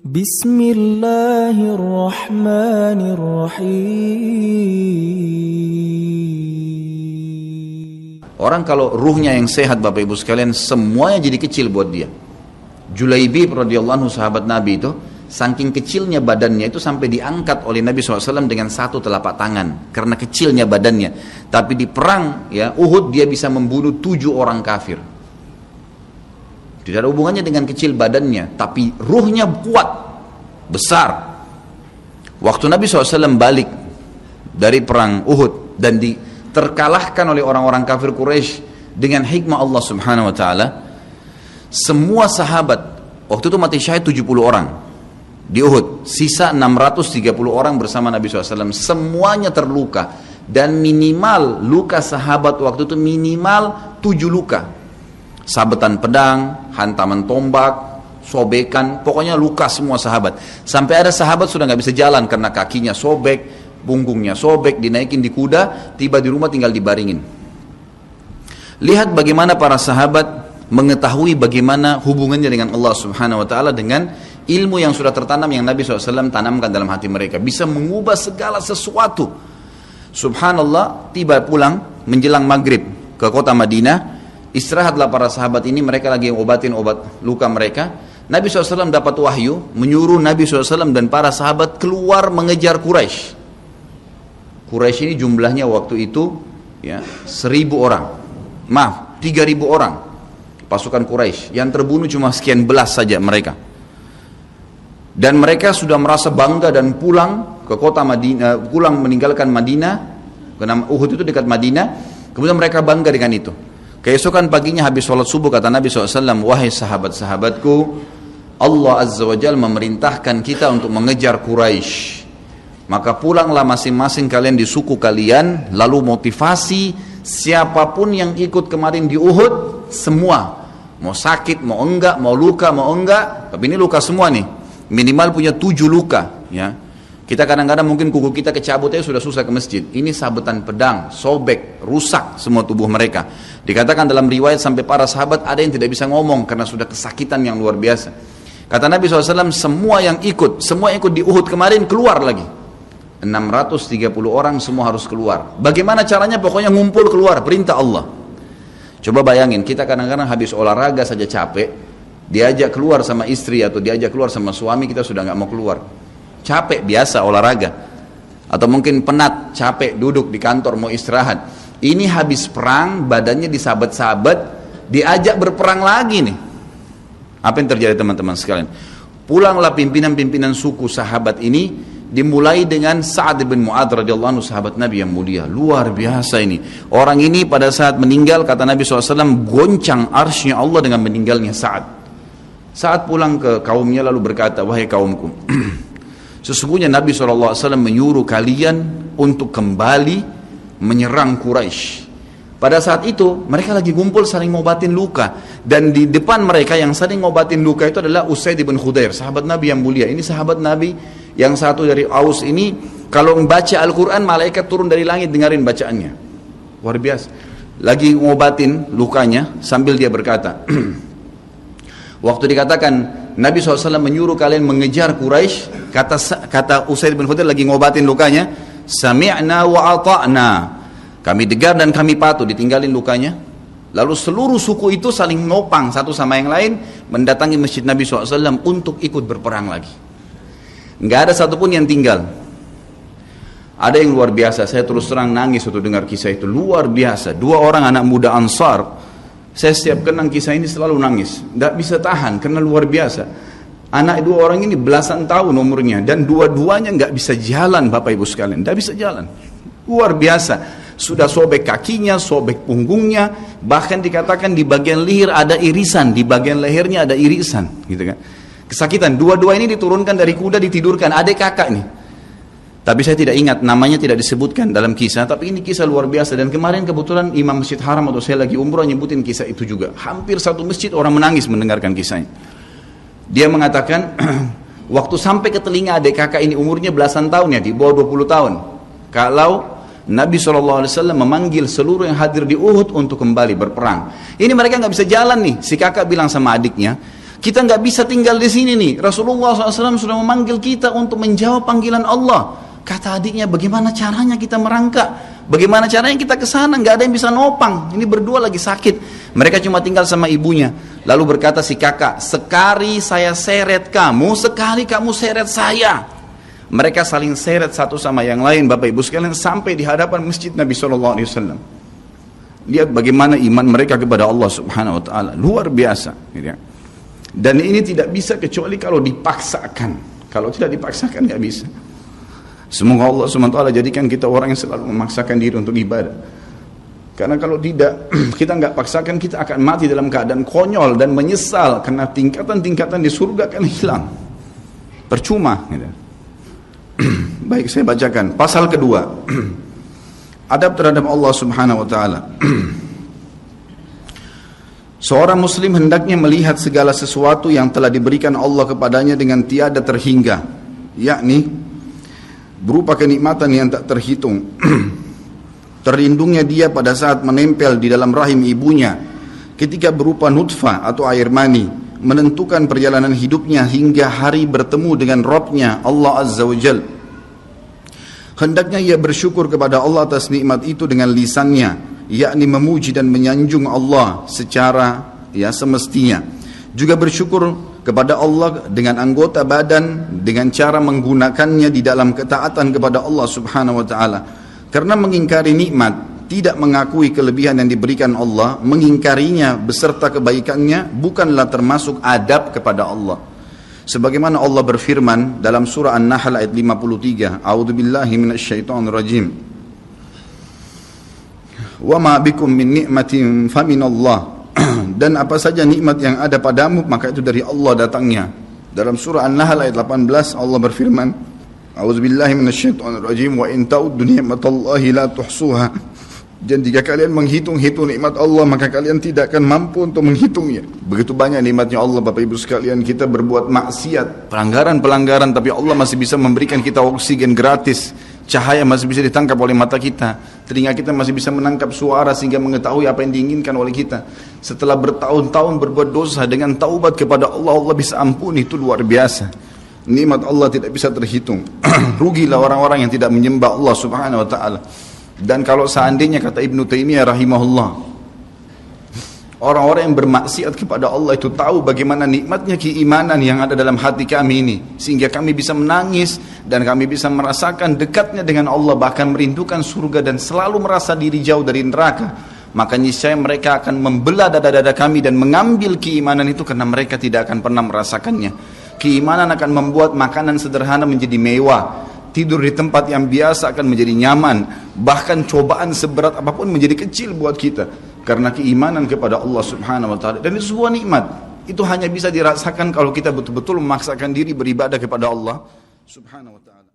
Bismillahirrahmanirrahim. Orang kalau ruhnya yang sehat Bapak Ibu sekalian, semuanya jadi kecil buat dia. Julaibib radhiyallahu anhu sahabat Nabi itu, saking kecilnya badannya itu sampai diangkat oleh Nabi SAW dengan satu telapak tangan karena kecilnya badannya. Tapi di perang ya Uhud dia bisa membunuh 7 orang kafir. Tidak ada hubungannya dengan kecil badannya, tapi ruhnya kuat, besar. Waktu Nabi SAW balik dari perang Uhud dan terkalahkan oleh orang-orang kafir Quraisy dengan hikmah Allah Subhanahu Wa Taala, semua sahabat waktu itu mati syahid 70 orang di Uhud, sisa 630 orang bersama Nabi SAW, semuanya terluka dan minimal luka sahabat waktu itu minimal 7 luka. Sabetan pedang, hantaman tombak, sobekan, pokoknya luka semua sahabat. Sampai ada sahabat sudah nggak bisa jalan karena kakinya sobek, punggungnya sobek, dinaikin di kuda, tiba di rumah tinggal dibaringin. Lihat bagaimana para sahabat mengetahui bagaimana hubungannya dengan Allah Subhanahu Wa Taala dengan ilmu yang sudah tertanam yang Nabi SAW tanamkan dalam hati mereka, bisa mengubah segala sesuatu. Subhanallah, tiba pulang menjelang maghrib ke kota Madinah. Istirahatlah para sahabat ini, mereka lagi obatin obat luka mereka. Nabi SAW dapat wahyu, menyuruh Nabi SAW dan para sahabat keluar mengejar Quraisy. Quraisy ini jumlahnya waktu itu ya 1.000 orang. Maaf, 3.000 orang. Pasukan Quraisy. Yang terbunuh cuma sekian belas saja mereka. Dan mereka sudah merasa bangga dan pulang ke kota Madinah, pulang meninggalkan Madinah, karena Uhud itu dekat Madinah. Kemudian mereka bangga dengan itu. Keesokan paginya habis sholat subuh kata Nabi SAW, wahai sahabat-sahabatku, Allah Azza wa Jalla memerintahkan kita untuk mengejar Quraisy. Maka pulanglah masing-masing kalian di suku kalian, lalu motivasi siapapun yang ikut kemarin di Uhud, semua. Mau sakit, mau enggak, mau luka, mau enggak, tapi ini luka semua nih. Minimal punya 7 luka. Ya. Kita kadang-kadang mungkin kuku kita kecabut aja sudah susah ke masjid. Ini sabetan pedang, sobek, rusak semua tubuh mereka. Dikatakan dalam riwayat sampai para sahabat ada yang tidak bisa ngomong karena sudah kesakitan yang luar biasa. Kata Nabi SAW, semua yang ikut di Uhud kemarin keluar lagi. 630 orang semua harus keluar. Bagaimana caranya? Pokoknya ngumpul keluar, perintah Allah. Coba bayangin, kita kadang-kadang habis olahraga saja capek, diajak keluar sama istri atau diajak keluar sama suami, kita sudah nggak mau keluar. Capek biasa olahraga. Atau mungkin penat, capek duduk di kantor mau istirahat. Ini habis perang, badannya disabet-sabet, diajak berperang lagi nih. Apa yang terjadi teman-teman sekalian? Pulanglah pimpinan-pimpinan suku sahabat ini, dimulai dengan Sa'ad bin Mu'adz radhiyallahu anhu, sahabat Nabi yang mulia. Luar biasa ini. Orang ini pada saat meninggal, kata Nabi SAW, goncang arsy Allah dengan meninggalnya Sa'ad. Saat pulang ke kaumnya lalu berkata, wahai kaumku, sesungguhnya Nabi SAW menyuruh kalian untuk kembali menyerang Quraisy. Pada saat itu mereka lagi kumpul saling ngobatin luka, dan di depan mereka yang saling ngobatin luka itu adalah Usaid bin Khudair, sahabat Nabi yang mulia. Ini sahabat Nabi yang satu dari Aus ini, kalau membaca Al-Quran malaikat turun dari langit dengarin bacaannya. Luar biasa. Lagi ngobatin lukanya sambil dia berkata, waktu dikatakan Nabi SAW menyuruh kalian mengejar Quraisy, kata Usaid bin Khudair lagi ngobatin lukanya, sami'na wa ata'na, kami dengar dan kami patuh, ditinggalin lukanya. Lalu seluruh suku itu saling nopang satu sama yang lain, mendatangi masjid Nabi SAW untuk ikut berperang lagi. Nggak ada satupun yang tinggal. Ada yang luar biasa, saya terus terang nangis waktu dengar kisah itu, luar biasa. 2 orang anak muda Ansar, saya setiap kenang kisah ini selalu nangis, nggak bisa tahan karena luar biasa. Anak 2 orang ini belasan tahun umurnya, dan dua-duanya nggak bisa jalan Bapak Ibu sekalian, nggak bisa jalan. Luar biasa. Sudah sobek kakinya, sobek punggungnya, bahkan dikatakan di bagian leher ada irisan, di bagian lehernya ada irisan, gitu kan. Kesakitan. 2 ini diturunkan dari kuda, ditidurkan, adik kakak nih. Tapi saya tidak ingat, namanya tidak disebutkan dalam kisah, tapi ini kisah luar biasa. Dan kemarin kebetulan Imam Masjid Haram atau saya lagi umroh nyebutin kisah itu juga. Hampir satu masjid orang menangis mendengarkan kisahnya. Dia mengatakan, waktu sampai ke telinga adik kakak ini umurnya belasan tahun ya, di bawah 20 tahun. Kalau Nabi SAW memanggil seluruh yang hadir di Uhud untuk kembali berperang. Ini mereka nggak bisa jalan nih. Si kakak bilang sama adiknya, Kita nggak bisa tinggal di sini nih. Rasulullah SAW sudah memanggil kita untuk menjawab panggilan Allah. Kata adiknya, bagaimana caranya kita merangkak? Bagaimana caranya kita ke sana? Nggak ada yang bisa nopang. Ini berdua lagi sakit. Mereka cuma tinggal sama ibunya. Lalu berkata si kakak, sekali saya seret kamu, sekali kamu seret saya. Mereka saling seret satu sama yang lain, Bapak Ibu sekalian, sampai di hadapan masjid Nabi SAW. Lihat bagaimana iman mereka kepada Allah Subhanahu Wa Taala, luar biasa. Dan ini tidak bisa kecuali kalau dipaksakan. Kalau tidak dipaksakan nggak bisa. Semoga Allah SWT jadikan kita orang yang selalu memaksakan diri untuk ibadah. Karena kalau tidak, kita nggak paksakan, kita akan mati dalam keadaan konyol dan menyesal. Karena tingkatan-tingkatan di surga akan hilang. Percuma. Baik, saya bacakan. Pasal kedua. Adab terhadap Allah Subhanahu Wa Taala. Seorang muslim hendaknya melihat segala sesuatu yang telah diberikan Allah kepadanya dengan tiada terhingga. Yakni berupa kenikmatan yang tak terhitung. Terlindungnya dia pada saat menempel di dalam rahim ibunya, ketika berupa nutfah atau air mani, menentukan perjalanan hidupnya hingga hari bertemu dengan Rabb-nya Allah Azza wa Jal. Hendaknya ia bersyukur kepada Allah atas nikmat itu dengan lisannya, yakni memuji dan menyanjung Allah secara semestinya. Juga bersyukur kepada Allah dengan anggota badan, dengan cara menggunakannya di dalam ketaatan kepada Allah Subhanahu Wa Taala. Karena mengingkari nikmat, tidak mengakui kelebihan yang diberikan Allah, mengingkarinya beserta kebaikannya, bukanlah termasuk adab kepada Allah. Sebagaimana Allah berfirman dalam surah An-Nahl ayat 53, A'udzubillahi minasyaitonirrajim. Wa ma bikum min ni'matin faminallah. Dan apa saja nikmat yang ada padamu, maka itu dari Allah datangnya. Dalam surah An-Nahl ayat 18 Allah berfirman, A'udzubillahi minasyaitonirrajim, wa in ta'uddu ni'matallahi la tuhsuha. Dan jika kalian menghitung-hitung nikmat Allah, maka kalian tidak akan mampu untuk menghitungnya. Begitu banyak nikmatnya Allah, Bapak Ibu sekalian. Kita berbuat maksiat, pelanggaran-pelanggaran, tapi Allah masih bisa memberikan kita oksigen gratis. Cahaya masih bisa ditangkap oleh mata kita. Telinga kita masih bisa menangkap suara sehingga mengetahui apa yang diinginkan oleh kita. Setelah bertahun-tahun berbuat dosa, dengan taubat kepada Allah, Allah bisa ampuni. Itu luar biasa. Nikmat Allah tidak bisa terhitung. Rugilah orang-orang yang tidak menyembah Allah Subhanahu Wa Taala. Dan kalau seandainya, kata Ibnu Taimiyah rahimahullah, orang-orang yang bermaksiat kepada Allah itu tahu bagaimana nikmatnya keimanan yang ada dalam hati kami ini, sehingga kami bisa menangis dan kami bisa merasakan dekatnya dengan Allah, bahkan merindukan surga dan selalu merasa diri jauh dari neraka, maka niscaya mereka akan membelah dada-dada kami dan mengambil keimanan itu, karena mereka tidak akan pernah merasakannya. Keimanan akan membuat makanan sederhana menjadi mewah, tidur di tempat yang biasa akan menjadi nyaman, bahkan cobaan seberat apapun menjadi kecil buat kita, karena keimanan kepada Allah Subhanahu Wa Taala. Dan itu sebuah nikmat. Itu hanya bisa dirasakan kalau kita betul-betul memaksakan diri beribadah kepada Allah Subhanahu Wa Taala.